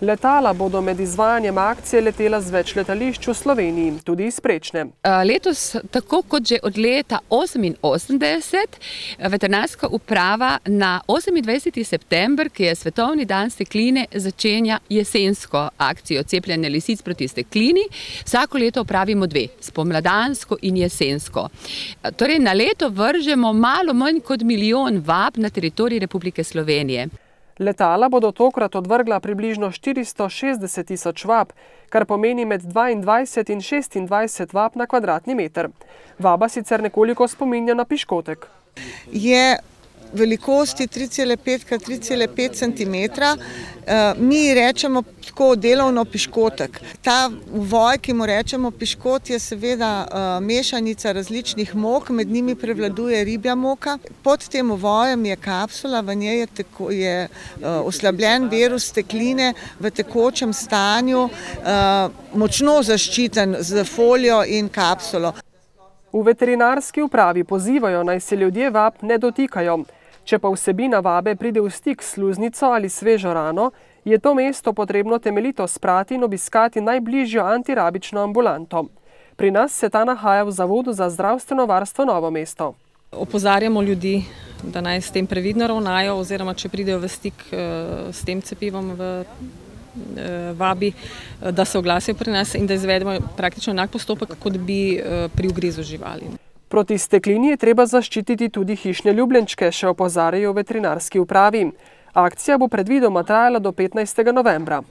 Letala bodo med izvajanjem akcije letela z več letališč v Sloveniji, tudi iz Prečne. Letos, tako kot že od leta 1988, veterinarska uprava na 28. september, ki je svetovni dan stekline, začenja jesensko akcijo cepljenja lisic proti steklini. Vsako leto opravimo dve, spomladansko in jesensko. Torej na leto vržemo malo manj kot 1 milijon vab na teritorij Republike Slovenije. Letala bodo tokrat odvrgla približno 460 tisoč vab, kar pomeni med 22 in 26 vab na kvadratni meter. Vaba sicer nekoliko spominja na piškotek. Je velikosti 3,5 x 3,5 cm. Mi rečemo tako delovno piškotek. Ta uvoj, ki mu rečemo piškot, je seveda mešanica različnih mok, med njimi prevladuje ribja moka. Pod tem uvojem je kapsula, v njej je oslabljen virus stekline v tekočem stanju, močno zaščiten z folijo in kapsulo. V veterinarski upravi pozivajo, naj se ljudje vab ne dotikajo. Če pa vsebina vabe pride v stik s sluznico ali svežo rano, je to mesto potrebno temeljito sprati in obiskati najbližjo antirabično ambulanto. Pri nas se ta nahaja v Zavodu za zdravstveno varstvo Novo mesto. Opozarjamo ljudi, da naj s tem previdno ravnajo, oziroma če pridejo v stik s tem cepivom v vabi, da se oglasijo pri nas in da izvedemo praktično enak postopek, kot bi pri ugrizu živali. Proti steklini je treba zaščititi tudi hišne ljubljenčke, še opozarjajo v veterinarski upravi. Akcija bo predvidoma trajala do 15. novembra.